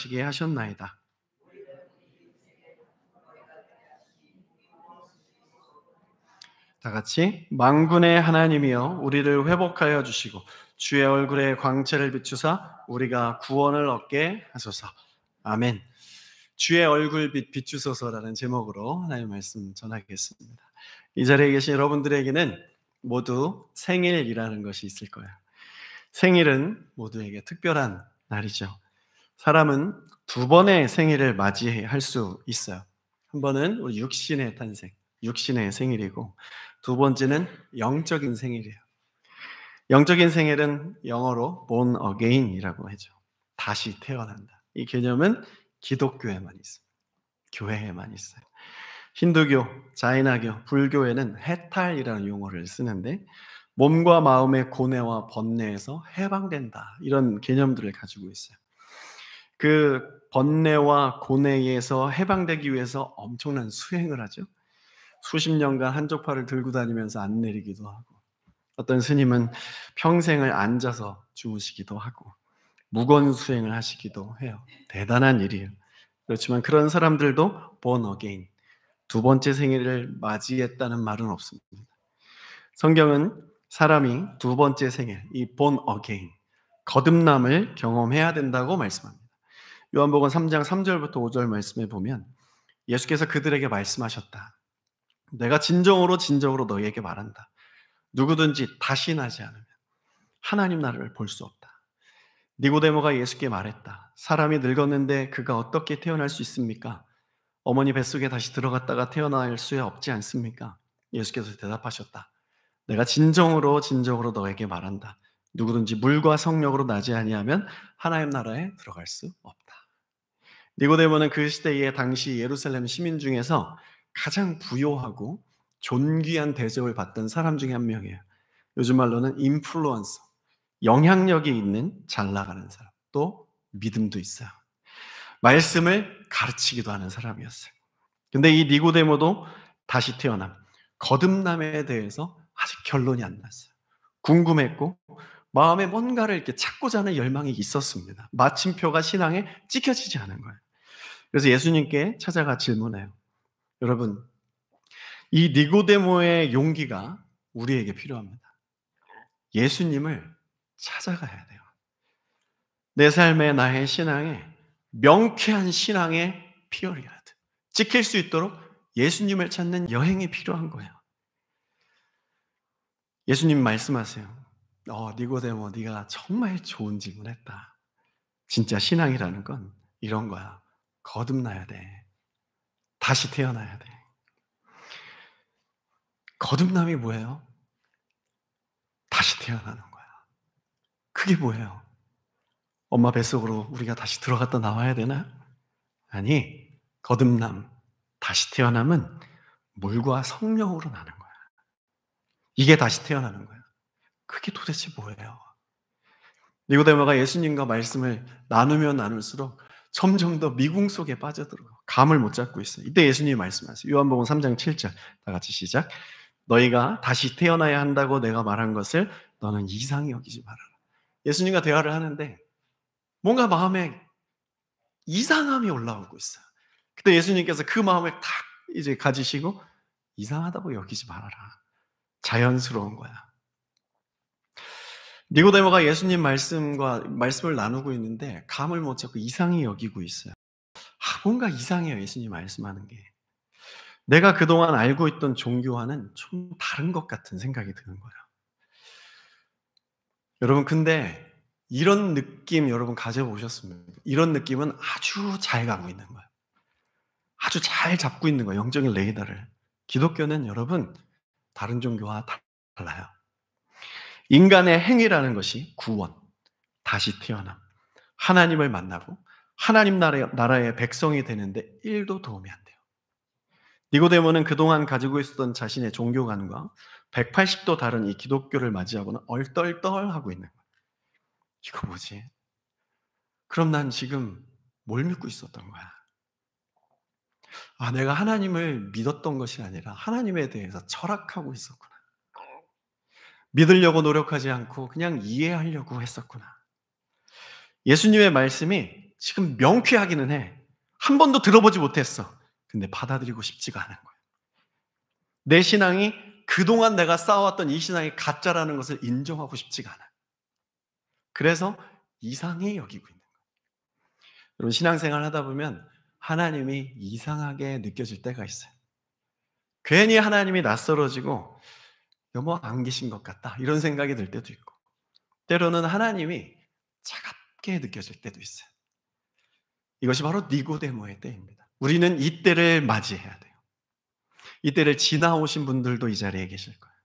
바치게 하셨나이다. 다 같이 만군의 하나님이여 우리를 회복하여 주시고 주의 얼굴에 광채를 비추사 우리가 구원을 얻게 하소서. 아멘. 주의 얼굴 비추소서라는 제목으로 하나님의 말씀 전하겠습니다. 이 자리에 계신 여러분들에게는 모두 생일이라는 것이 있을 거예요. 생일은 모두에게 특별한 날이죠. 사람은 두 번의 생일을 맞이할 수 있어요. 한 번은 우리 육신의 탄생, 육신의 생일이고, 두 번째는 영적인 생일이에요. 영적인 생일은 영어로 born again이라고 하죠. 다시 태어난다. 이 개념은 기독교에만 있어요. 교회에만 있어요. 힌두교, 자이나교, 불교에는 해탈이라는 용어를 쓰는데 몸과 마음의 고뇌와 번뇌에서 해방된다. 이런 개념들을 가지고 있어요. 그 번뇌와 고뇌에서 해방되기 위해서 엄청난 수행을 하죠. 수십 년간 한쪽팔을 들고 다니면서 안 내리기도 하고, 어떤 스님은 평생을 앉아서 주무시기도 하고 무건 수행을 하시기도 해요. 대단한 일이에요. 그렇지만 그런 사람들도 born again, 두 번째 생일을 맞이했다는 말은 없습니다. 성경은 사람이 두 번째 생일, 이 born again, 거듭남을 경험해야 된다고 말씀합니다. 요한복음 3장 3절부터 5절 말씀에 보면 예수께서 그들에게 말씀하셨다. 내가 진정으로 너희에게 말한다. 누구든지 다시 나지 않으면 하나님 나라를 볼 수 없다. 니고데모가 예수께 말했다. 사람이 늙었는데 그가 어떻게 태어날 수 있습니까? 어머니 뱃속에 다시 들어갔다가 태어날 수 없지 않습니까? 예수께서 대답하셨다. 내가 진정으로 너에게 말한다. 누구든지 물과 성령으로 나지 아니하면 하나님 나라에 들어갈 수 없다. 니고데모는 그 시대의 당시 예루살렘 시민 중에서 가장 부요하고 존귀한 대접을 받던 사람 중에 한 명이에요. 요즘 말로는 인플루언서, 영향력이 있는 잘 나가는 사람, 또 믿음도 있어요. 말씀을 가르치기도 하는 사람이었어요. 근데 이 니고데모도 다시 태어남, 거듭남에 대해서 아직 결론이 안 났어요. 궁금했고 마음에 뭔가를 이렇게 찾고자 하는 열망이 있었습니다. 마침표가 신앙에 찍혀지지 않은 거예요. 그래서 예수님께 찾아가 질문해요. 여러분, 이 니고데모의 용기가 우리에게 필요합니다. 예수님을 찾아가야 돼요. 내 삶에, 나의 신앙에, 명쾌한 신앙의 피어리아드, 지킬 수 있도록 예수님을 찾는 여행이 필요한 거예요. 예수님 말씀하세요. 니고데모, 네가 정말 좋은 질문했다. 진짜 신앙이라는 건 이런 거야. 거듭나야 돼. 다시 태어나야 돼. 거듭남이 뭐예요? 다시 태어나는 거야. 그게 뭐예요? 엄마 뱃속으로 우리가 다시 들어갔다 나와야 되나? 아니, 거듭남, 다시 태어남은 물과 성령으로 나는 거야. 이게 다시 태어나는 거야. 그게 도대체 뭐예요? 니고데모가 예수님과 말씀을 나누면 나눌수록 점점 더 미궁 속에 빠져들어가 감을 못 잡고 있어요. 이때 예수님이 말씀하세요. 요한복음 3장 7절 다 같이 시작. 너희가 다시 태어나야 한다고 내가 말한 것을 너는 이상히 여기지 말아라. 예수님과 대화를 하는데 뭔가 마음에 이상함이 올라오고 있어요. 그때 예수님께서 그 마음을 탁 이제 가지시고 이상하다고 여기지 말아라. 자연스러운 거야. 니고데모가 예수님 말씀을 나누고 있는데 감을 못 잡고 이상히 여기고 있어요. 뭔가 이상해요. 예수님 말씀하는 게. 내가 그동안 알고 있던 종교와는 좀 다른 것 같은 생각이 드는 거예요. 여러분, 근데 이런 느낌 여러분 가져보셨습니까? 이런 느낌은 아주 잘 가고 있는 거예요. 아주 잘 잡고 있는 거예요. 영적인 레이더를. 기독교는 여러분 다른 종교와 달라요. 인간의 행위라는 것이 구원, 다시 태어남, 하나님을 만나고 하나님 나라의 백성이 되는데 1도 도움이 안 돼요. 니고데모는 그동안 가지고 있었던 자신의 종교관과 180도 다른 이 기독교를 맞이하고는 얼떨떨하고 있는 거예요. 이거 뭐지? 그럼 난 지금 뭘 믿고 있었던 거야? 내가 하나님을 믿었던 것이 아니라 하나님에 대해서 철학하고 있었구나. 믿으려고 노력하지 않고 그냥 이해하려고 했었구나. 예수님의 말씀이 지금 명쾌하기는 해. 한 번도 들어보지 못했어. 근데 받아들이고 싶지가 않은 거야. 내 신앙이 그동안 내가 쌓아왔던 이 신앙이 가짜라는 것을 인정하고 싶지가 않아. 그래서 이상히 여기고 있는 거야. 여러분, 신앙생활 하다 보면 하나님이 이상하게 느껴질 때가 있어요. 괜히 하나님이 낯설어지고 너무 안 계신 것 같다, 이런 생각이 들 때도 있고, 때로는 하나님이 차갑게 느껴질 때도 있어요. 이것이 바로 니고데모의 때입니다. 우리는 이 때를 맞이해야 돼요. 이 때를 지나오신 분들도 이 자리에 계실 거예요.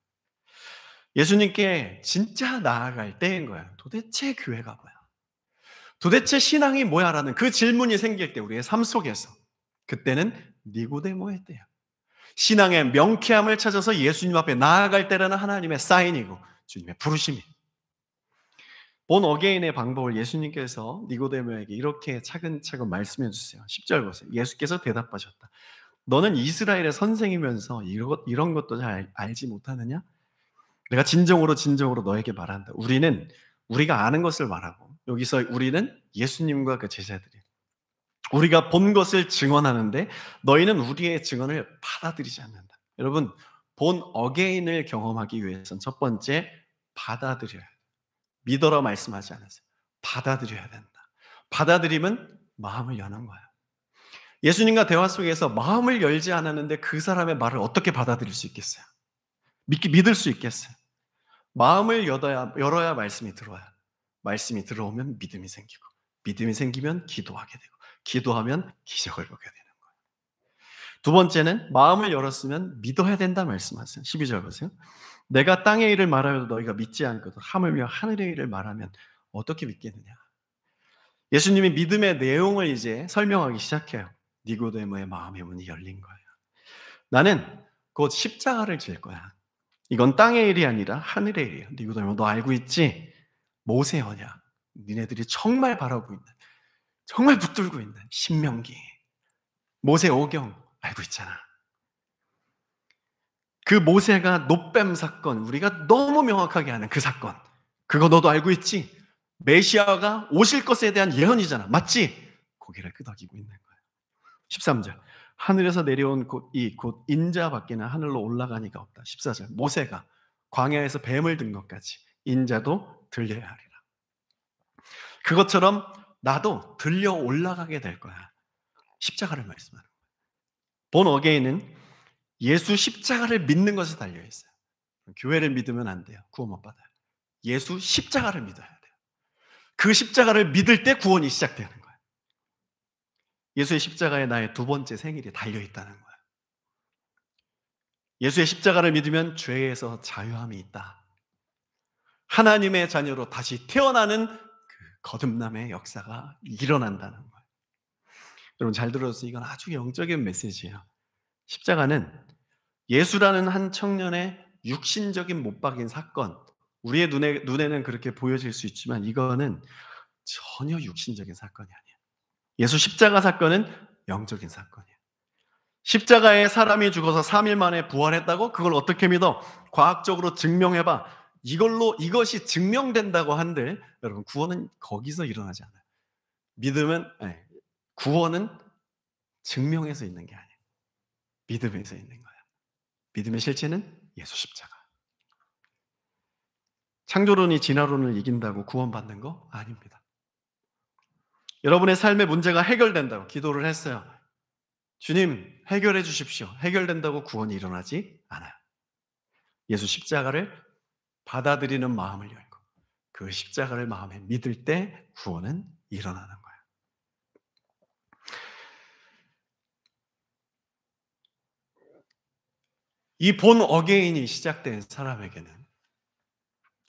예수님께 진짜 나아갈 때인 거야. 도대체 교회가 뭐야? 도대체 신앙이 뭐야라는 그 질문이 생길 때 우리의 삶 속에서, 그때는 니고데모의 때야. 신앙의 명쾌함을 찾아서 예수님 앞에 나아갈 때라는 하나님의 사인이고 주님의 부르심이. 본 어게인의 방법을 예수님께서 니고데모에게 이렇게 차근차근 말씀해 주세요. 10절 보세요. 예수께서 대답하셨다. 너는 이스라엘의 선생이면서 이런 것도 잘 알지 못하느냐? 내가 진정으로 너에게 말한다. 우리가 아는 것을 말하고, 여기서 우리는 예수님과 그 제자들이, 우리가 본 것을 증언하는데 너희는 우리의 증언을 받아들이지 않는다. 여러분, 본 어게인을 경험하기 위해서는 첫 번째, 받아들여야 돼. 믿어라 말씀하지 않았어요. 받아들여야 된다. 받아들이면 마음을 여는 거야. 예수님과 대화 속에서 마음을 열지 않았는데 그 사람의 말을 어떻게 받아들일 수 있겠어요? 믿을 수 있겠어요? 마음을 열어야 말씀이 들어와요. 말씀이 들어오면 믿음이 생기고, 믿음이 생기면 기도하게 되고, 기도하면 기적을 보게 되는 거예요. 두 번째는 마음을 열었으면 믿어야 된다 말씀하세요. 12절 보세요. 내가 땅의 일을 말하여도 너희가 믿지 않거든 하물며 하늘의 일을 말하면 어떻게 믿겠느냐. 예수님이 믿음의 내용을 이제 설명하기 시작해요. 니고데모의 마음의 문이 열린 거예요. 나는 곧 십자가를 질 거야. 이건 땅의 일이 아니라 하늘의 일이에요. 니고데모, 너 알고 있지? 모세어냐? 니네들이 정말 바라고 있는, 정말 붙들고 있는 신명기, 모세 오경 알고 있잖아. 그 모세가 노뱀 사건, 우리가 너무 명확하게 아는 그 사건, 그거 너도 알고 있지? 메시아가 오실 것에 대한 예언이잖아. 맞지? 고개를 끄덕이고 있는 거예요. 13절. 하늘에서 내려온 곧 인자 밖에는 하늘로 올라가니가 없다. 14절. 모세가 광야에서 뱀을 든 것까지 인자도 들려야 하리라. 그것처럼 나도 들려 올라가게 될 거야. 십자가를 말씀하는 거예요. 본 어게인은 예수 십자가를 믿는 것에 달려 있어요. 교회를 믿으면 안 돼요. 구원 못 받아요. 예수 십자가를 믿어야 돼요. 그 십자가를 믿을 때 구원이 시작되는 거예요. 예수의 십자가에 나의 두 번째 생일이 달려 있다는 거예요. 예수의 십자가를 믿으면 죄에서 자유함이 있다. 하나님의 자녀로 다시 태어나는 그 거듭남의 역사가 일어난다는 거예요. 여러분 잘 들어서 이건 아주 영적인 메시지예요. 십자가는 예수라는 한 청년의 육신적인 못 박인 사건, 우리의 눈에는 그렇게 보여질 수 있지만 이거는 전혀 육신적인 사건이 아니에요. 예수 십자가 사건은 영적인 사건이에요. 십자가에 사람이 죽어서 3일 만에 부활했다고? 그걸 어떻게 믿어? 과학적으로 증명해봐. 이것이 증명된다고 한들 여러분, 구원은 거기서 일어나지 않아요. 구원은 증명해서 있는 게 아니에요. 믿음에서 있는 거예요. 믿음의 실체는 예수 십자가. 창조론이 진화론을 이긴다고 구원받는 거 아닙니다. 여러분의 삶의 문제가 해결된다고 기도를 했어요. 주님 해결해 주십시오. 해결된다고 구원이 일어나지 않아요. 예수 십자가를 받아들이는 마음을 열고 그 십자가를 마음에 믿을 때 구원은 일어나는 거예요. 이 본 어게인이 시작된 사람에게는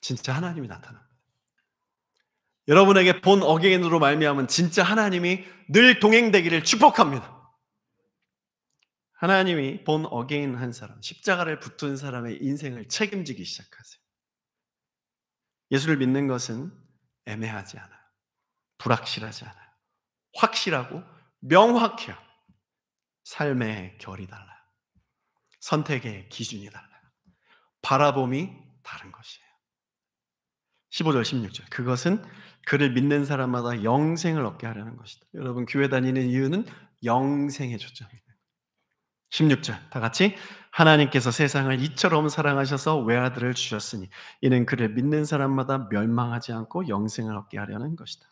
진짜 하나님이 나타납니다. 여러분에게 본 어게인으로 말미암은 진짜 하나님이 늘 동행되기를 축복합니다. 하나님이 본 어게인 한 사람, 십자가를 붙은 사람의 인생을 책임지기 시작하세요. 예수를 믿는 것은 애매하지 않아요. 불확실하지 않아요. 확실하고 명확해요. 삶의 결이 달라요. 선택의 기준이 달라요. 바라봄이 다른 것이에요. 15절 16절. 그것은 그를 믿는 사람마다 영생을 얻게 하려는 것이다. 여러분, 교회 다니는 이유는 영생에 초점입니다. 16절 다 같이, 하나님께서 세상을 이처럼 사랑하셔서 외아들을 주셨으니 이는 그를 믿는 사람마다 멸망하지 않고 영생을 얻게 하려는 것이다.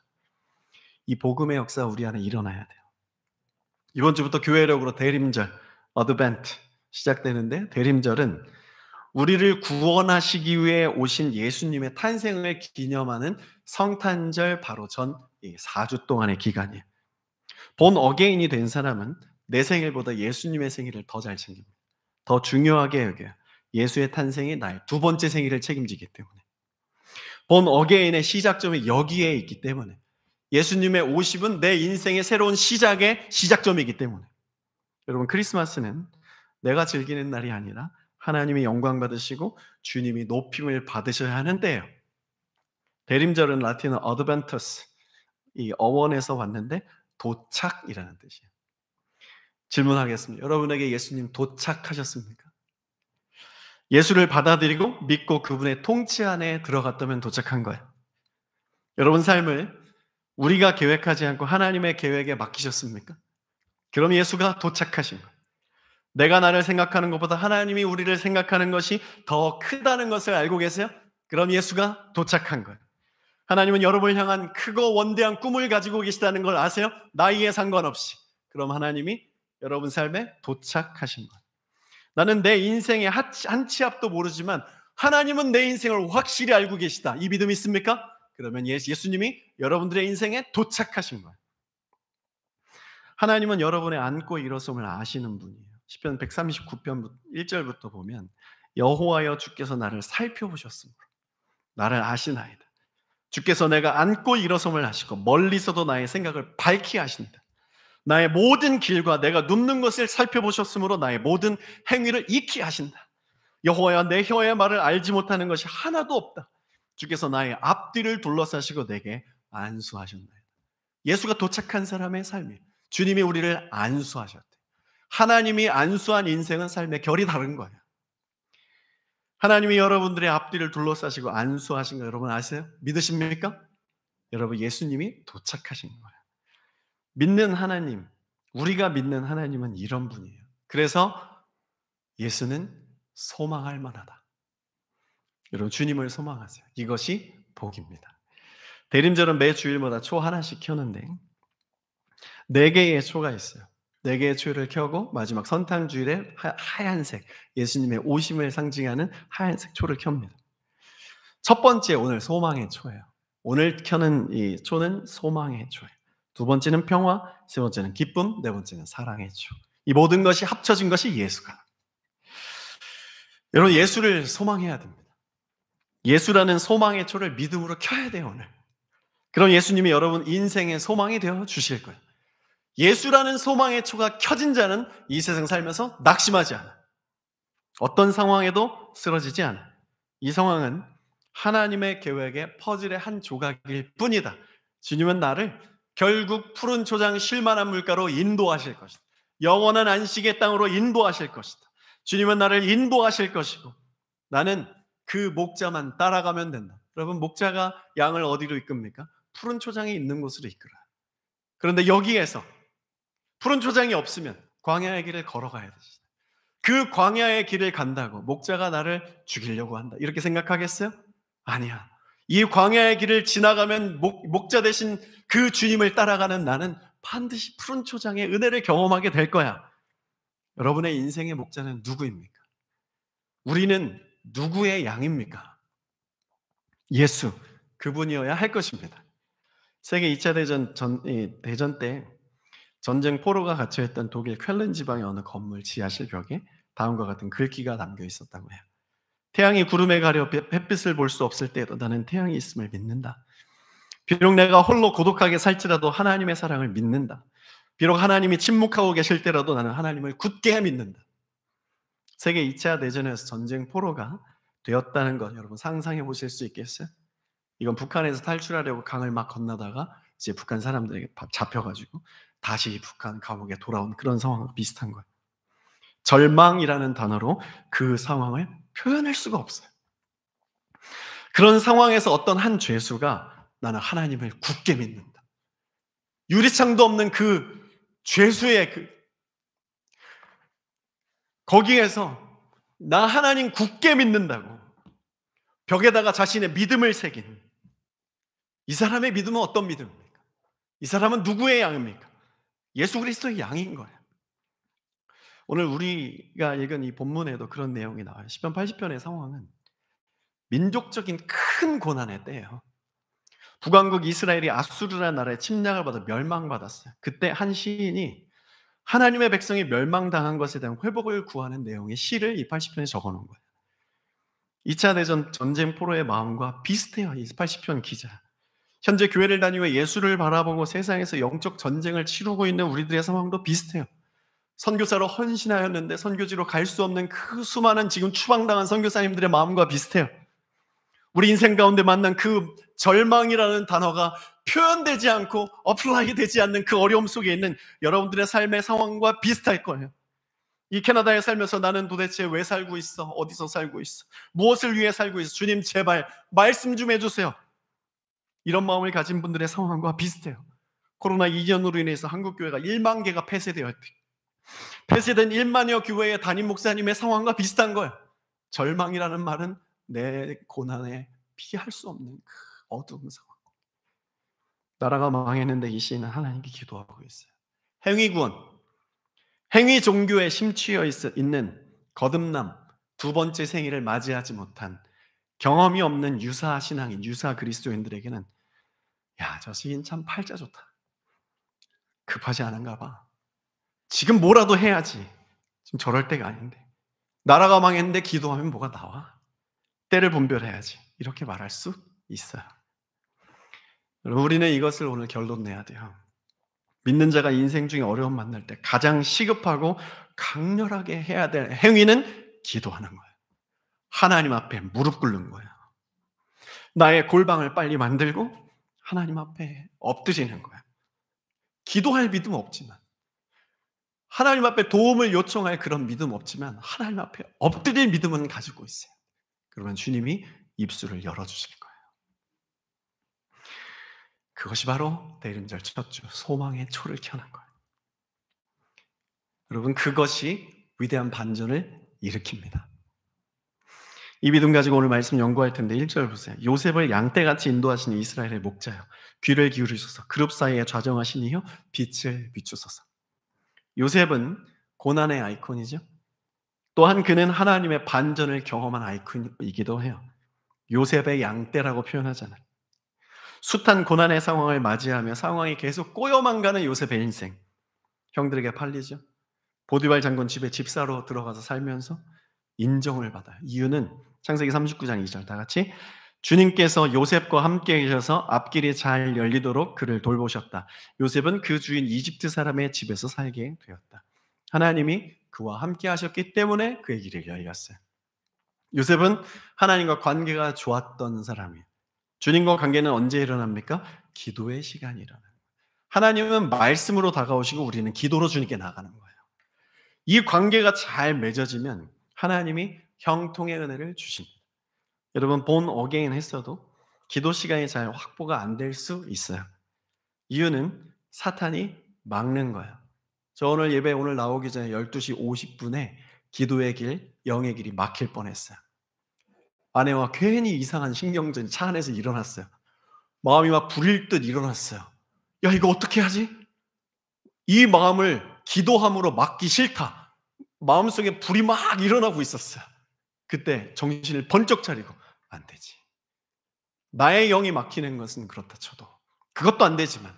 이 복음의 역사 우리 안에 일어나야 돼요. 이번 주부터 교회력으로 대림절, 어드벤트 시작되는데, 대림절은 우리를 구원하시기 위해 오신 예수님의 탄생을 기념하는 성탄절 바로 전 4주 동안의 기간이에요. 본 어게인이 된 사람은 내 생일보다 예수님의 생일을 더 잘 챙깁니다. 더 중요하게 여겨요. 예수의 탄생이 나의 두 번째 생일을 책임지기 때문에. 본 어게인의 시작점이 여기에 있기 때문에, 예수님의 오심은 내 인생의 새로운 시작의 시작점이기 때문에. 여러분, 크리스마스는 내가 즐기는 날이 아니라 하나님이 영광 받으시고 주님이 높임을 받으셔야 하는 때예요. 대림절은 라틴어 어드벤터스, 이 어원에서 왔는데 도착이라는 뜻이에요. 질문하겠습니다. 여러분에게 예수님 도착하셨습니까? 예수를 받아들이고 믿고 그분의 통치 안에 들어갔다면 도착한 거예요. 여러분 삶을 우리가 계획하지 않고 하나님의 계획에 맡기셨습니까? 그럼 예수가 도착하신 거예요. 내가 나를 생각하는 것보다 하나님이 우리를 생각하는 것이 더 크다는 것을 알고 계세요? 그럼 예수가 도착한 거예요. 하나님은 여러분을 향한 크고 원대한 꿈을 가지고 계시다는 걸 아세요? 나이에 상관없이. 그럼 하나님이 여러분 삶에 도착하신 거예요. 나는 내 인생의 한 치 앞도 모르지만 하나님은 내 인생을 확실히 알고 계시다. 이 믿음 있습니까? 그러면 예수님이 여러분들의 인생에 도착하신 거예요. 하나님은 여러분의 앉고 일어섬을 아시는 분이에요. 시편 139편 1절부터 보면, 여호와여 주께서 나를 살펴보셨으므로 나를 아시나이다. 주께서 내가 앉고 일어섬을 아시고 멀리서도 나의 생각을 밝히 아신다. 나의 모든 길과 내가 눕는 것을 살펴보셨으므로 나의 모든 행위를 익히 하신다. 여호와여, 내 혀의 말을 알지 못하는 것이 하나도 없다. 주께서 나의 앞뒤를 둘러싸시고 내게 안수하셨나이다. 예수가 도착한 사람의 삶이에요. 주님이 우리를 안수하셨대요. 하나님이 안수한 인생은 삶의 결이 다른 거예요. 하나님이 여러분들의 앞뒤를 둘러싸시고 안수하신 거 여러분 아세요? 믿으십니까? 여러분, 예수님이 도착하신 거예요. 믿는 하나님, 우리가 믿는 하나님은 이런 분이에요. 그래서 예수는 소망할 만하다. 여러분, 주님을 소망하세요. 이것이 복입니다. 대림절은 매 주일마다 초 하나씩 켜는데 4개의 초가 있어요. 4개의 초를 켜고 마지막 선탕주일에 하얀색, 예수님의 오심을 상징하는 하얀색 초를 켭니다. 첫 번째, 오늘 소망의 초예요. 오늘 켜는 이 초는 소망의 초예요. 두 번째는 평화, 세 번째는 기쁨, 네 번째는 사랑의 초. 이 모든 것이 합쳐진 것이 예수가. 여러분, 예수를 소망해야 됩니다. 예수라는 소망의 초를 믿음으로 켜야 돼요, 오늘. 그럼 예수님이 여러분 인생의 소망이 되어 주실 거예요. 예수라는 소망의 초가 켜진 자는 이 세상 살면서 낙심하지 않아. 어떤 상황에도 쓰러지지 않아. 이 상황은 하나님의 계획의 퍼즐의 한 조각일 뿐이다. 주님은 나를 결국 푸른 초장 쉴만한 물가로 인도하실 것이다. 영원한 안식의 땅으로 인도하실 것이다. 주님은 나를 인도하실 것이고 나는 그 목자만 따라가면 된다. 여러분, 목자가 양을 어디로 이끕니까? 푸른 초장이 있는 곳으로 이끌어요. 그런데 여기에서 푸른 초장이 없으면 광야의 길을 걸어가야 되지. 그 광야의 길을 간다고 목자가 나를 죽이려고 한다, 이렇게 생각하겠어요? 아니야. 이 광야의 길을 지나가면 목자 대신 그 주님을 따라가는 나는 반드시 푸른 초장의 은혜를 경험하게 될 거야. 여러분의 인생의 목자는 누구입니까? 우리는 누구의 양입니까? 예수, 그분이어야 할 것입니다. 세계 2차 대전 때 전쟁 포로가 갇혀있던 독일 쾰른 지방의 어느 건물 지하실 벽에 다음과 같은 글귀가 남겨 있었다고 해요. 태양이 구름에 가려 햇빛을 볼 수 없을 때에도 나는 태양이 있음을 믿는다. 비록 내가 홀로 고독하게 살지라도 하나님의 사랑을 믿는다. 비록 하나님이 침묵하고 계실 때라도 나는 하나님을 굳게 믿는다. 세계 2차 대전에서 전쟁 포로가 되었다는 것 여러분 상상해 보실 수 있겠어요? 이건 북한에서 탈출하려고 강을 막 건너다가 이제 북한 사람들에게 잡혀가지고 다시 북한 감옥에 돌아온 그런 상황과 비슷한 거예요. 절망이라는 단어로 그 상황을 표현할 수가 없어요. 그런 상황에서 어떤 한 죄수가 나는 하나님을 굳게 믿는다. 유리창도 없는 그 죄수의 거기에서 나 하나님 굳게 믿는다고 벽에다가 자신의 믿음을 새긴 이 사람의 믿음은 어떤 믿음입니까? 이 사람은 누구의 양입니까? 예수 그리스도의 양인 거예요. 오늘 우리가 읽은 이 본문에도 그런 내용이 나와요. 시편 80편의 상황은 민족적인 큰 고난의 때예요. 북왕국 이스라엘이 아수르라는 나라에 침략을 받아 멸망받았어요. 그때 한 시인이 하나님의 백성이 멸망당한 것에 대한 회복을 구하는 내용의 시를 이 80편에 적어놓은 거예요. 2차 대전 전쟁 포로의 마음과 비슷해요. 이 80편 기자. 현재 교회를 다니고 예수를 바라보고 세상에서 영적 전쟁을 치르고 있는 우리들의 상황도 비슷해요. 선교사로 헌신하였는데 선교지로 갈 수 없는 그 수많은 지금 추방당한 선교사님들의 마음과 비슷해요. 우리 인생 가운데 만난 그 절망이라는 단어가 표현되지 않고 어플라이 되지 않는 그 어려움 속에 있는 여러분들의 삶의 상황과 비슷할 거예요. 이 캐나다에 살면서 나는 도대체 왜 살고 있어? 어디서 살고 있어? 무엇을 위해 살고 있어? 주님 제발 말씀 좀 해주세요. 이런 마음을 가진 분들의 상황과 비슷해요. 코로나 이전으로 인해서 한국교회가 1만 개가 폐쇄되었대. 폐쇄된 1만여 교회의 담임 목사님의 상황과 비슷한 거예요. 절망이라는 말은 내 고난에 피할 수 없는 그 어두운 상황. 나라가 망했는데 이 시인은 하나님께 기도하고 있어요. 행위구원, 행위 종교에 심취해 있는 거듭남, 두 번째 생일을 맞이하지 못한 경험이 없는 유사 신앙인, 유사 그리스도인들에게는 야, 저 시인 참 팔자 좋다. 급하지 않은가 봐. 지금 뭐라도 해야지. 지금 저럴 때가 아닌데. 나라가 망했는데 기도하면 뭐가 나와? 때를 분별해야지. 이렇게 말할 수 있어요. 우리는 이것을 오늘 결론 내야 돼요. 믿는 자가 인생 중에 어려움 만날 때 가장 시급하고 강렬하게 해야 될 행위는 기도하는 거예요. 하나님 앞에 무릎 꿇는 거예요. 나의 골방을 빨리 만들고 하나님 앞에 엎드리는 거예요. 기도할 믿음 없지만, 하나님 앞에 도움을 요청할 그런 믿음 없지만 하나님 앞에 엎드릴 믿음은 가지고 있어요. 그러면 주님이 입술을 열어주실 거예요. 그것이 바로 대림절 첫 주 소망의 초를 켜는 거예요. 여러분, 그것이 위대한 반전을 일으킵니다. 이 믿음 가지고 오늘 말씀 연구할 텐데 1절 보세요. 요셉을 양떼같이 인도하시는 이스라엘의 목자여, 귀를 기울이소서. 그룹 사이에 좌정하시니요 빛을 비추소서. 요셉은 고난의 아이콘이죠. 또한 그는 하나님의 반전을 경험한 아이콘이기도 해요. 요셉의 양떼라고 표현하잖아요. 숱한 고난의 상황을 맞이하며 상황이 계속 꼬여만 가는 요셉의 인생. 형들에게 팔리죠. 보디발 장군 집에 집사로 들어가서 살면서 인정을 받아요. 이유는 창세기 39장 2절 다 같이 주님께서 요셉과 함께 계셔서 앞길이 잘 열리도록 그를 돌보셨다. 요셉은 그 주인 이집트 사람의 집에서 살게 되었다. 하나님이 그와 함께 하셨기 때문에 그의 길이 열렸어요. 요셉은 하나님과 관계가 좋았던 사람이에요. 주님과 관계는 언제 일어납니까? 기도의 시간이 일어나요. 하나님은 말씀으로 다가오시고 우리는 기도로 주님께 나가는 거예요. 이 관계가 잘 맺어지면 하나님이 형통의 은혜를 주십니다. 여러분, 본 어게인 했어도 기도 시간이 잘 확보가 안 될 수 있어요. 이유는 사탄이 막는 거예요. 저 오늘 예배 오늘 나오기 전에 12시 50분에 기도의 길, 영의 길이 막힐 뻔했어요. 아내와 괜히 이상한 신경전이 차 안에서 일어났어요. 마음이 막 부릴 듯 일어났어요. 야, 이거 어떻게 하지? 이 마음을 기도함으로 막기 싫다. 마음속에 불이 막 일어나고 있었어요. 그때 정신을 번쩍 차리고 안 되지. 나의 영이 막히는 것은 그렇다 쳐도 그것도 안 되지만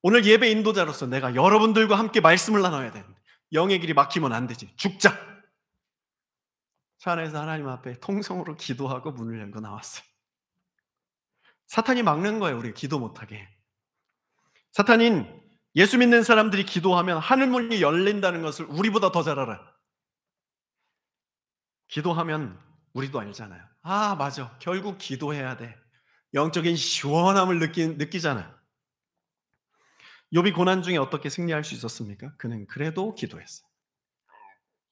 오늘 예배 인도자로서 내가 여러분들과 함께 말씀을 나눠야 되는데 영의 길이 막히면 안 되지. 죽자. 차 안에서 하나님 앞에 통성으로 기도하고 문을 열고 나왔어요. 사탄이 막는 거예요. 우리 기도 못하게. 사탄인 예수 믿는 사람들이 기도하면 하늘문이 열린다는 것을 우리보다 더 잘 알아요. 기도하면 우리도 알잖아요. 아, 맞아. 결국 기도해야 돼. 영적인 시원함을 느끼잖아요. 욥이 고난 중에 어떻게 승리할 수 있었습니까? 그는 그래도 기도했어요.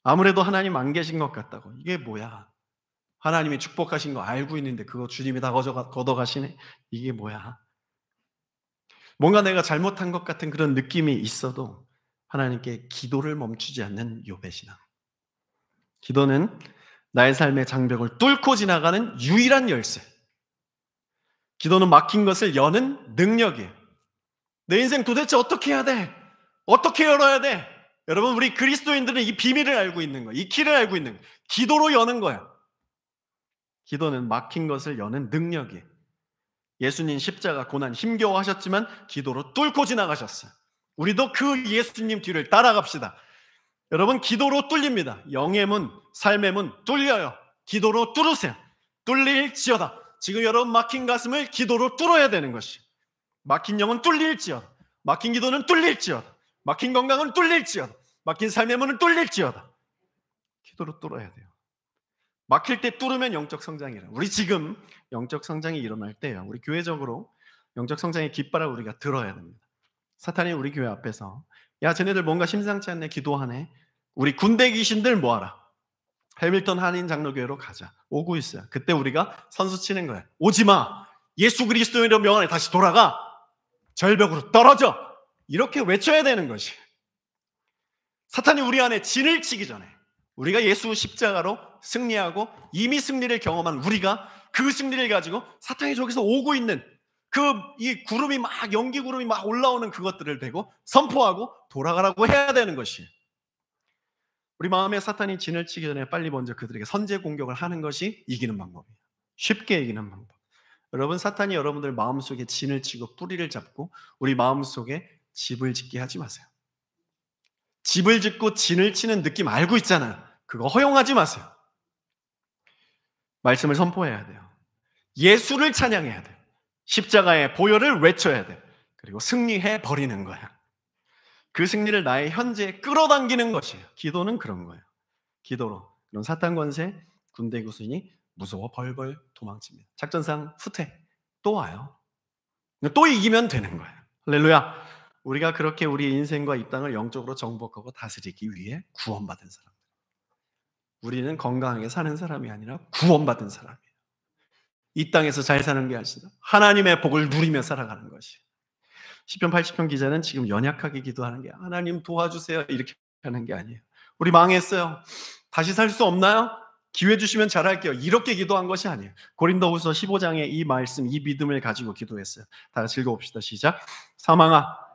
아무래도 하나님 안 계신 것 같다고. 이게 뭐야? 하나님이 축복하신 거 알고 있는데 그거 주님이 다 걷어가시네? 이게 뭐야? 뭔가 내가 잘못한 것 같은 그런 느낌이 있어도 하나님께 기도를 멈추지 않는 욥의 신앙. 기도는 나의 삶의 장벽을 뚫고 지나가는 유일한 열쇠. 기도는 막힌 것을 여는 능력이에요. 내 인생 도대체 어떻게 해야 돼? 어떻게 열어야 돼? 여러분, 우리 그리스도인들은 이 비밀을 알고 있는 거예요. 이 키를 알고 있는 거예요. 기도로 여는 거예요. 기도는 막힌 것을 여는 능력이에요. 예수님 십자가 고난 힘겨워하셨지만 기도로 뚫고 지나가셨어요. 우리도 그 예수님 뒤를 따라갑시다. 여러분, 기도로 뚫립니다. 영의 문, 삶의 문 뚫려요. 기도로 뚫으세요. 뚫릴지어다. 지금 여러분 막힌 가슴을 기도로 뚫어야 되는 것이. 막힌 영은 뚫릴지어다. 막힌 기도는 뚫릴지어다. 막힌 건강은 뚫릴지어다. 막힌 삶의 문은 뚫릴지어다. 기도로 뚫어야 돼요. 막힐 때 뚫으면 영적 성장이라. 우리 지금 영적 성장이 일어날 때예요. 우리 교회적으로 영적 성장의 깃발을 우리가 들어야 됩니다. 사탄이 우리 교회 앞에서 야, 쟤네들 뭔가 심상치 않네, 기도하네. 우리 군대 귀신들 모아라. 해밀턴 한인 장로교회로 가자. 오고 있어요. 그때 우리가 선수 치는 거예요. 오지 마. 예수 그리스도의 명 안에 다시 돌아가. 절벽으로 떨어져. 이렇게 외쳐야 되는 것이. 사탄이 우리 안에 진을 치기 전에 우리가 예수 십자가로 승리하고 이미 승리를 경험한 우리가 그 승리를 가지고 사탄이 저기서 오고 있는 이 구름이 막 연기 구름이 막 올라오는 그것들을 대고 선포하고 돌아가라고 해야 되는 것이. 우리 마음에 사탄이 진을 치기 전에 빨리 먼저 그들에게 선제 공격을 하는 것이 이기는 방법이에요. 쉽게 이기는 방법. 여러분, 사탄이 여러분들 마음속에 진을 치고 뿌리를 잡고 우리 마음속에 집을 짓게 하지 마세요. 집을 짓고 진을 치는 느낌 알고 있잖아요. 그거 허용하지 마세요. 말씀을 선포해야 돼요. 예수를 찬양해야 돼요. 십자가의 보혈을 외쳐야 돼요. 그리고 승리해 버리는 거야. 그 승리를 나의 현재에 끌어당기는 것이에요. 기도는 그런 거예요. 기도로 그런 사탄 권세, 군대 구순이 무서워 벌벌 도망칩니다. 작전상 후퇴 또 와요. 또 이기면 되는 거예요. 할렐루야. 우리가 그렇게 우리 인생과 이 땅을 영적으로 정복하고 다스리기 위해 구원받은 사람. 우리는 건강하게 사는 사람이 아니라 구원받은 사람이에요. 이 땅에서 잘 사는 게 아니라 하나님의 복을 누리며 살아가는 것이. 시편 80편 기자는 지금 연약하게 기도하는 게 하나님 도와주세요 이렇게 하는 게 아니에요. 우리 망했어요. 다시 살 수 없나요? 기회 주시면 잘할게요. 이렇게 기도한 것이 아니에요. 고린도후서 15장에 이 말씀, 이 믿음을 가지고 기도했어요. 다 같이 읽어봅시다. 시작. 사망아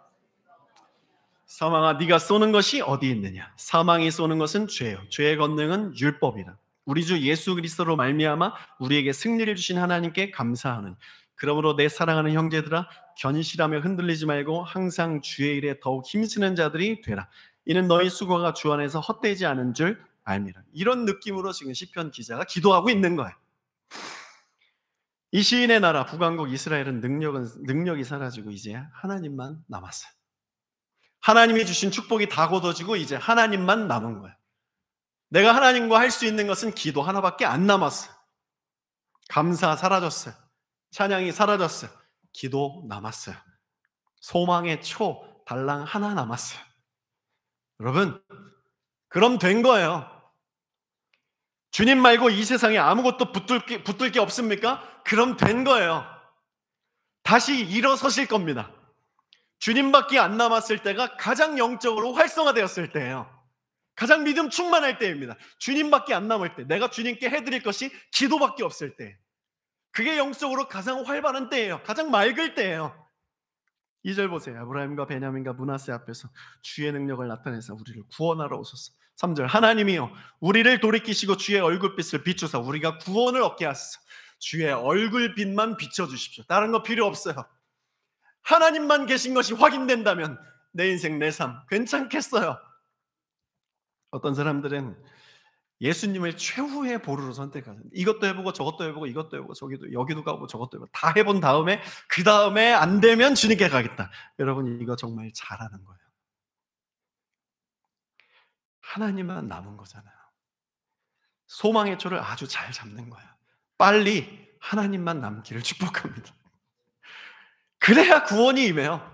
네가 쏘는 것이 어디 있느냐? 사망이 쏘는 것은 죄요. 죄의 권능은 율법이라. 우리 주 예수 그리스도로 말미암아 우리에게 승리를 주신 하나님께 감사하는. 그러므로 내 사랑하는 형제들아 견실하며 흔들리지 말고 항상 주의 일에 더욱 힘쓰는 자들이 되라. 이는 너희 수고가 주 안에서 헛되지 않은 줄 알미라. 이런 느낌으로 지금 시편 기자가 기도하고 있는 거예요. 이 시인의 나라 북왕국 이스라엘은 능력이 사라지고 이제 하나님만 남았어요. 하나님이 주신 축복이 다 걷어지고 이제 하나님만 남은 거예요. 내가 하나님과 할 수 있는 것은 기도 하나밖에 안 남았어요. 감사 사라졌어요. 찬양이 사라졌어요. 기도 남았어요. 소망의 초 달랑 하나 남았어요. 여러분, 그럼 된 거예요. 주님 말고 이 세상에 아무것도 붙들 게 없습니까? 그럼 된 거예요. 다시 일어서실 겁니다. 주님밖에 안 남았을 때가 가장 영적으로 활성화되었을 때예요. 가장 믿음 충만할 때입니다. 주님밖에 안 남을 때, 내가 주님께 해드릴 것이 기도밖에 없을 때, 그게 영적으로 가장 활발한 때예요. 가장 맑을 때예요. 2절 보세요. 아브라함과 베냐민과 므낫세 앞에서 주의 능력을 나타내서 우리를 구원하러 오소서. 3절 하나님이여 우리를 돌이키시고 주의 얼굴빛을 비추사 우리가 구원을 얻게 하소서. 주의 얼굴빛만 비춰주십시오. 다른 거 필요 없어요. 하나님만 계신 것이 확인된다면 내 인생 내 삶 괜찮겠어요. 어떤 사람들은 예수님을 최후의 보루로 선택하는데 이것도 해보고 저것도 해보고 이것도 해보고 저기도 여기도 가고 저것도 해보고 다 해본 다음에 그 다음에 안 되면 주님께 가겠다. 여러분 이거 정말 잘하는 거예요. 하나님만 남은 거잖아요. 소망의 초를 아주 잘 잡는 거예요. 빨리 하나님만 남기를 축복합니다. 그래야 구원이 임해요.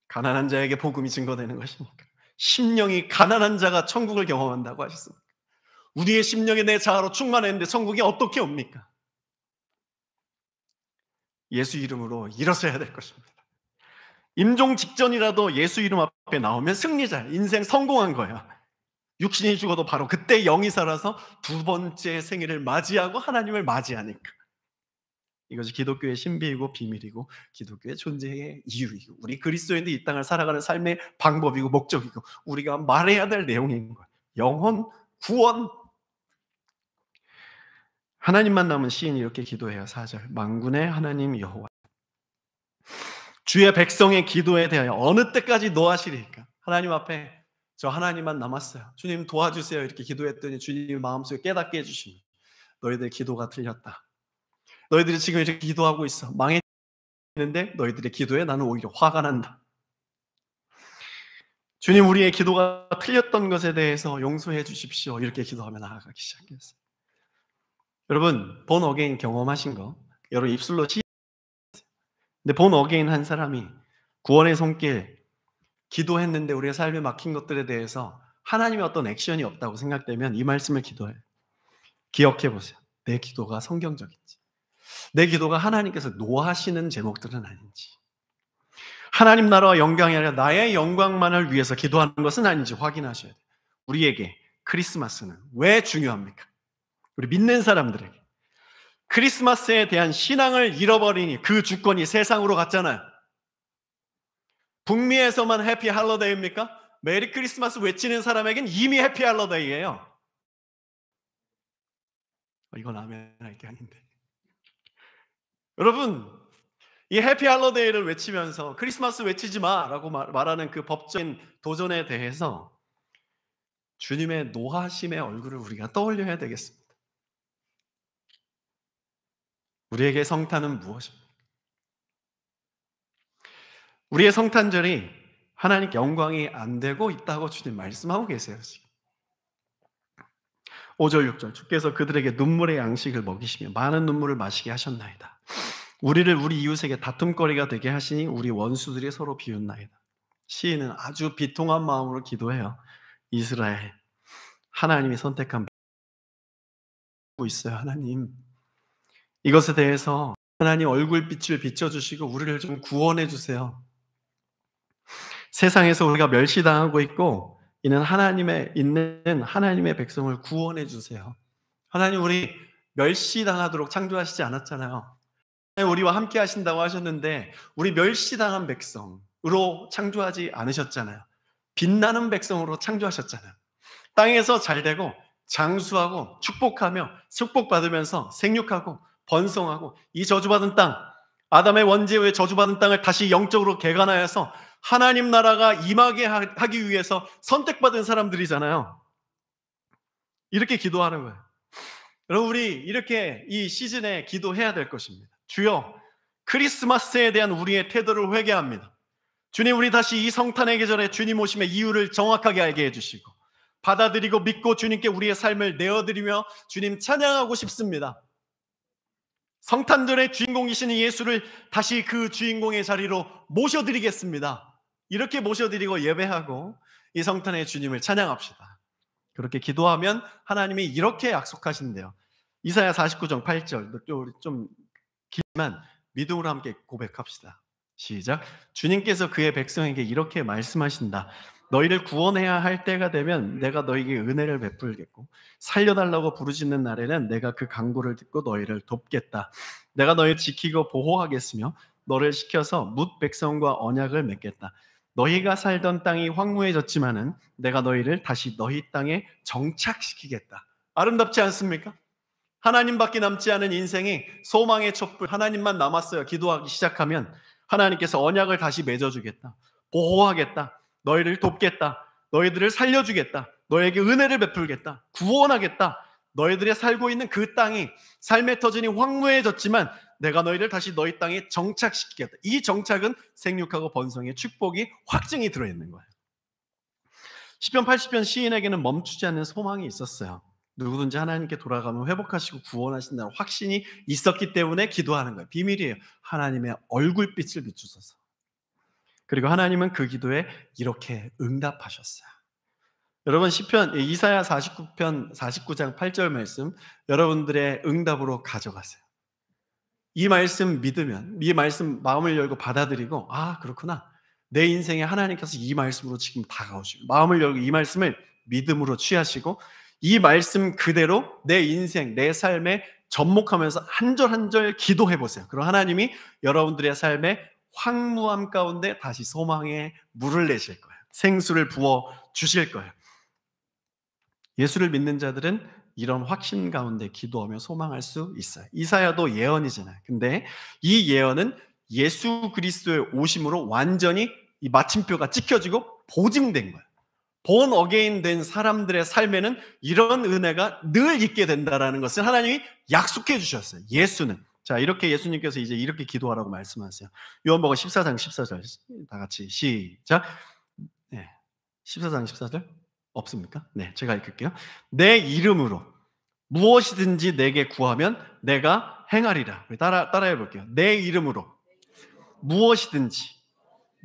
가난한 자에게 복음이 증거되는 것이니까. 심령이 가난한 자가 천국을 경험한다고 하셨습니다. 우리의 심령이 내 자아로 충만했는데 천국이 어떻게 옵니까? 예수 이름으로 일어서야 될 것입니다. 임종 직전이라도 예수 이름 앞에 나오면 승리자야. 인생 성공한 거야. 육신이 죽어도 바로 그때 영이 살아서 두 번째 생일을 맞이하고 하나님을 맞이하니까. 이것이 기독교의 신비이고 비밀이고 기독교의 존재의 이유이고 우리 그리스도인들이 이 땅을 살아가는 삶의 방법이고 목적이고 우리가 말해야 될 내용인 거예요. 영혼, 구원. 하나님만 남은 시인이 이렇게 기도해요. 4절. 만군의 하나님 여호와, 주의 백성의 기도에 대하여 어느 때까지 노하시리까? 하나님 앞에 저 하나님만 남았어요. 주님 도와주세요. 이렇게 기도했더니 주님 마음속에 깨닫게 해주시니 너희들 기도가 틀렸다. 너희들이 지금 이렇게 기도하고 있어. 망했는데 너희들의 기도에 나는 오히려 화가 난다. 주님 우리의 기도가 틀렸던 것에 대해서 용서해 주십시오. 이렇게 기도하며 나아가기 시작했어요. 여러분 본 어게인 경험하신 거? 여러분 입술로 근데 본 어게인 한 사람이 구원의 손길 기도했는데 우리의 삶에 막힌 것들에 대해서 하나님의 어떤 액션이 없다고 생각되면 이 말씀을 기도해요. 기억해 보세요. 내 기도가 성경적인지, 내 기도가 하나님께서 노하시는 제목들은 아닌지, 하나님 나라와 영광이 아니라 나의 영광만을 위해서 기도하는 것은 아닌지 확인하셔야 돼요. 우리에게 크리스마스는 왜 중요합니까? 우리 믿는 사람들에게 크리스마스에 대한 신앙을 잃어버리니 그 주권이 세상으로 갔잖아요. 북미에서만 해피 할러데이입니까? 메리 크리스마스 외치는 사람에겐 이미 해피 할러데이예요. 이건 아멘 할 게 아닌데. 여러분 이 해피 할러데이를 외치면서 크리스마스 외치지 마라고 말하는 그 법적인 도전에 대해서 주님의 노하심의 얼굴을 우리가 떠올려야 되겠습니다. 우리에게 성탄은 무엇입니까? 우리의 성탄절이 하나님께 영광이 안 되고 있다고 주님 말씀하고 계세요. 지금. 5절 6절 주께서 그들에게 눈물의 양식을 먹이시며 많은 눈물을 마시게 하셨나이다. 우리를 우리 이웃에게 다툼거리가 되게 하시니 우리 원수들이 서로 비웃나이다. 시인은 아주 비통한 마음으로 기도해요. 이스라엘 하나님이 선택한 있어요. 하나님 이것에 대해서 하나님 얼굴빛을 비춰주시고 우리를 좀 구원해 주세요. 세상에서 우리가 멸시당하고 있고 있는 하나님의 백성을 구원해 주세요. 하나님 우리 멸시당하도록 창조하시지 않았잖아요. 우리와 함께 하신다고 하셨는데 우리 멸시당한 백성으로 창조하지 않으셨잖아요. 빛나는 백성으로 창조하셨잖아요. 땅에서 잘되고 장수하고 축복하며 축복받으면서 생육하고 번성하고 이 저주받은 땅, 아담의 원죄 후에 저주받은 땅을 다시 영적으로 개간하여서 하나님 나라가 임하게 하기 위해서 선택받은 사람들이잖아요. 이렇게 기도하는 거예요. 여러분 우리 이렇게 이 시즌에 기도해야 될 것입니다. 주여 크리스마스에 대한 우리의 태도를 회개합니다. 주님 우리 다시 이 성탄의 계절에 주님 오심의 이유를 정확하게 알게 해주시고 받아들이고 믿고 주님께 우리의 삶을 내어드리며 주님 찬양하고 싶습니다. 성탄절의 주인공이신 예수를 다시 그 주인공의 자리로 모셔드리겠습니다. 이렇게 모셔드리고 예배하고 이 성탄의 주님을 찬양합시다. 그렇게 기도하면 하나님이 이렇게 약속하신대요. 이사야 49장 8절 좀 길지만 믿음으로 함께 고백합시다. 시작. 주님께서 그의 백성에게 이렇게 말씀하신다. 너희를 구원해야 할 때가 되면 내가 너희에게 은혜를 베풀겠고 살려달라고 부르짖는 날에는 내가 그 간구를 듣고 너희를 돕겠다. 내가 너희를 지키고 보호하겠으며 너를 시켜서 뭇 백성과 언약을 맺겠다. 너희가 살던 땅이 황무해졌지만은 내가 너희를 다시 너희 땅에 정착시키겠다. 아름답지 않습니까? 하나님밖에 남지 않은 인생이 소망의 촛불 하나님만 남았어요. 기도하기 시작하면 하나님께서 언약을 다시 맺어주겠다. 보호하겠다. 너희를 돕겠다. 너희들을 살려주겠다. 너에게 은혜를 베풀겠다. 구원하겠다. 너희들이 살고 있는 그 땅이 삶의 터전이 황무해졌지만 내가 너희를 다시 너희 땅에 정착시키겠다. 이 정착은 생육하고 번성의 축복이 확증이 들어있는 거예요. 시편 80편 시인에게는 멈추지 않는 소망이 있었어요. 누구든지 하나님께 돌아가면 회복하시고 구원하신다는 확신이 있었기 때문에 기도하는 거예요. 비밀이에요. 하나님의 얼굴빛을 비추소서. 그리고 하나님은 그 기도에 이렇게 응답하셨어요. 여러분 시편 이사야 49장 8절 말씀 여러분들의 응답으로 가져가세요. 이 말씀 믿으면 이 말씀 마음을 열고 받아들이고 아 그렇구나. 내 인생에 하나님께서 이 말씀으로 지금 다가오시고 마음을 열고 이 말씀을 믿음으로 취하시고 이 말씀 그대로 내 인생, 내 삶에 접목하면서 한 절 한 절 기도해 보세요. 그럼 하나님이 여러분들의 삶에 황무함 가운데 다시 소망의 물을 내실 거예요. 생수를 부어 주실 거예요. 예수를 믿는 자들은 이런 확신 가운데 기도하며 소망할 수 있어요. 이사야도 예언이잖아요. 근데 이 예언은 예수 그리스도의 오심으로 완전히 이 마침표가 찍혀지고 보증된 거예요. 본 어게인 된 사람들의 삶에는 이런 은혜가 늘 있게 된다라는 것을 하나님이 약속해 주셨어요. 예수는. 자, 이렇게 예수님께서 이제 이렇게 기도하라고 말씀하세요. 요한복음 14장 14절 다 같이 시작. 네. 14장 14절 없습니까? 네, 제가 읽을게요. 내 이름으로 무엇이든지 내게 구하면 내가 행하리라. 따라해 볼게요. 내 이름으로 무엇이든지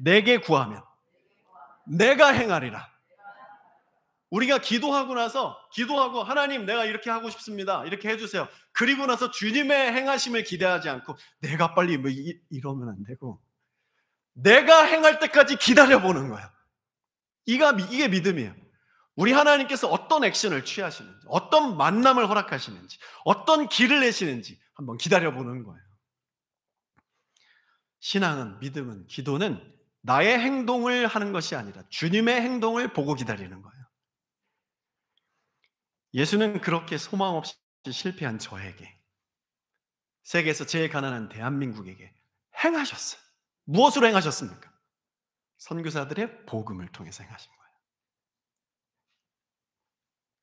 내게 구하면 내가 행하리라. 우리가 기도하고 나서 기도하고 하나님 내가 이렇게 하고 싶습니다. 이렇게 해주세요. 그리고 나서 주님의 행하심을 기대하지 않고 내가 빨리 뭐 이러면 안 되고 내가 행할 때까지 기다려보는 거예요. 이게 믿음이에요. 우리 하나님께서 어떤 액션을 취하시는지, 어떤 만남을 허락하시는지, 어떤 길을 내시는지 한번 기다려보는 거예요. 신앙은, 믿음은, 기도는 나의 행동을 하는 것이 아니라 주님의 행동을 보고 기다리는 거예요. 예수는 그렇게 소망 없이 실패한 저에게, 세계에서 제일 가난한 대한민국에게 행하셨어요. 무엇으로 행하셨습니까? 선교사들의 복음을 통해서 행하신 거예요.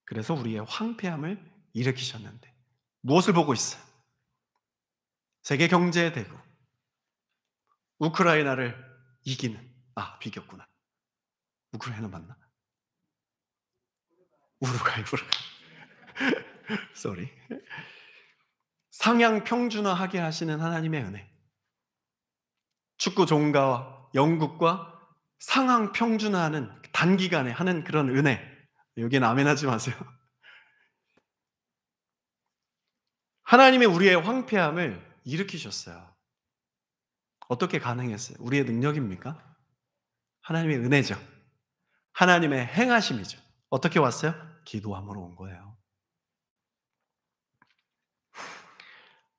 그래서 우리의 황폐함을 일으키셨는데 무엇을 보고 있어요? 세계 경제의 대국, 우크라이나를 이기는, 비겼구나. 우크라이나 맞나? 우루과이. 쏘리. 상향 평준화하게 하시는 하나님의 은혜. 축구 종가와 영국과 상향 평준화하는 단기간에 하는 그런 은혜. 여기는 아멘하지 마세요. 하나님이 우리의 황폐함을 일으키셨어요. 어떻게 가능했어요? 우리의 능력입니까? 하나님의 은혜죠. 하나님의 행하심이죠. 어떻게 왔어요? 기도함으로 온 거예요.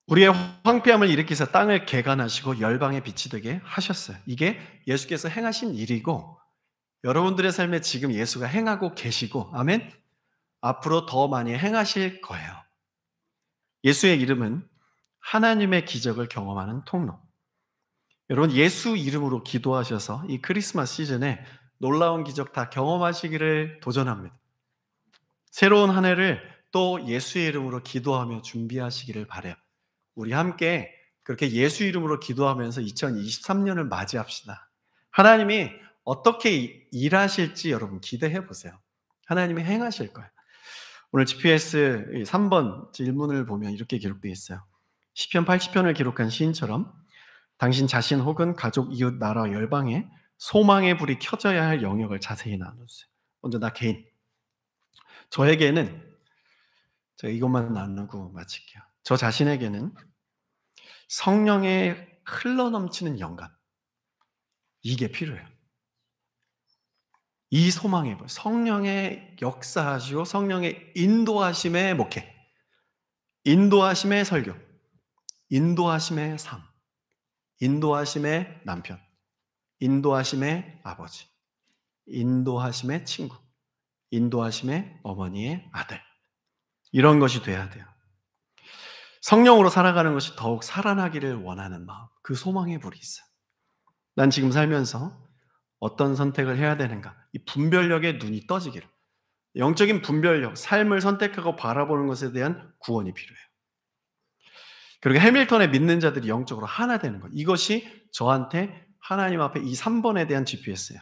우리의 황폐함을 일으키사 땅을 개간하시고 열방의 빛이 되게 하셨어요. 이게 예수께서 행하신 일이고 여러분들의 삶에 지금 예수가 행하고 계시고 아멘? 앞으로 더 많이 행하실 거예요. 예수의 이름은 하나님의 기적을 경험하는 통로. 여러분 예수 이름으로 기도하셔서 이 크리스마스 시즌에 놀라운 기적 다 경험하시기를 도전합니다. 새로운 한 해를 또 예수의 이름으로 기도하며 준비하시기를 바라요. 우리 함께 그렇게 예수 이름으로 기도하면서 2023년을 맞이합시다. 하나님이 어떻게 일하실지 여러분 기대해 보세요. 하나님이 행하실 거예요. 오늘 GPS 3번 질문을 보면 이렇게 기록되어 있어요. 시편 80편을 기록한 시인처럼 당신 자신 혹은 가족, 이웃, 나라, 열방에 소망의 불이 켜져야 할 영역을 자세히 나눠주세요. 먼저 나 개인. 저에게는 제가 이것만 나누고 마칠게요. 저 자신에게는 성령의 흘러넘치는 영감, 이게 필요해요. 이 소망의 불, 성령의 역사하시고 성령의 인도하심의 목회, 인도하심의 설교, 인도하심의 삶, 인도하심의 남편, 인도하심의 아버지, 인도하심의 친구, 인도하심의 어머니의 아들, 이런 것이 돼야 돼요. 성령으로 살아가는 것이 더욱 살아나기를 원하는 마음, 그 소망의 불이 있어요. 난 지금 살면서 어떤 선택을 해야 되는가, 이 분별력의 눈이 떠지기를, 영적인 분별력, 삶을 선택하고 바라보는 것에 대한 구원이 필요해요. 그리고 해밀턴의 믿는 자들이 영적으로 하나 되는 것, 이것이 저한테 하나님 앞에 이 3번에 대한 GPS예요.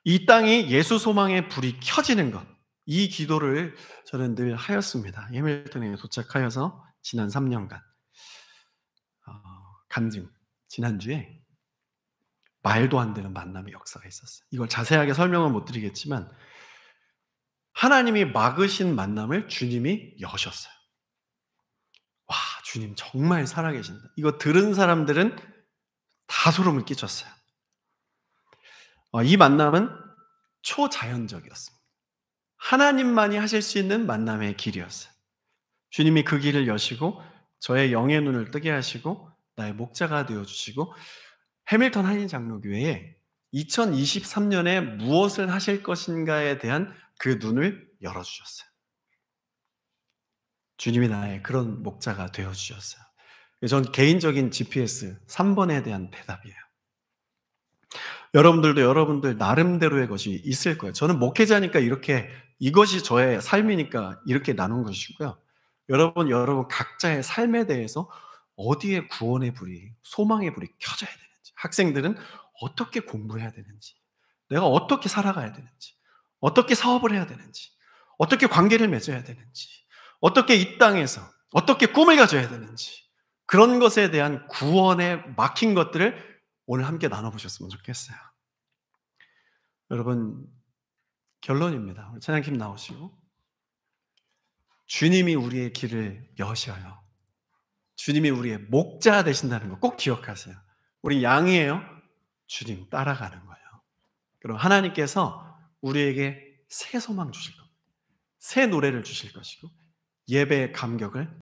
이 땅이 예수 소망의 불이 켜지는 것, 이 기도를 저는 늘 하였습니다. 해밀턴에 도착하여서 지난 3년간 간증, 지난주에 말도 안 되는 만남의 역사가 있었어요. 이걸 자세하게 설명은 못 드리겠지만 하나님이 막으신 만남을 주님이 여셨어요. 와, 주님 정말 살아계신다. 이거 들은 사람들은 다 소름을 끼쳤어요. 이 만남은 초자연적이었습니다. 하나님만이 하실 수 있는 만남의 길이었어요. 주님이 그 길을 여시고 저의 영의 눈을 뜨게 하시고 나의 목자가 되어 주시고 해밀턴 한인 장로교회에 2023년에 무엇을 하실 것인가에 대한 그 눈을 열어 주셨어요. 주님이 나의 그런 목자가 되어 주셨어요. 전 개인적인 GPS 3번에 대한 대답이에요. 여러분들도 여러분들 나름대로의 것이 있을 거예요. 저는 목회자니까 이렇게 이것이 저의 삶이니까 이렇게 나눈 것이고요. 여러분 각자의 삶에 대해서 어디에 구원의 불이, 소망의 불이 켜져야 되는지, 학생들은 어떻게 공부해야 되는지, 내가 어떻게 살아가야 되는지, 어떻게 사업을 해야 되는지, 어떻게 관계를 맺어야 되는지, 어떻게 이 땅에서 어떻게 꿈을 가져야 되는지, 그런 것에 대한 구원에 막힌 것들을 오늘 함께 나눠보셨으면 좋겠어요. 여러분, 결론입니다. 우리 찬양팀 나오시고. 주님이 우리의 길을 여셔요. 주님이 우리의 목자 되신다는 거 꼭 기억하세요. 우리 양이에요. 주님 따라가는 거예요. 그럼 하나님께서 우리에게 새 소망 주실 겁니다. 새 노래를 주실 것이고 예배의 감격을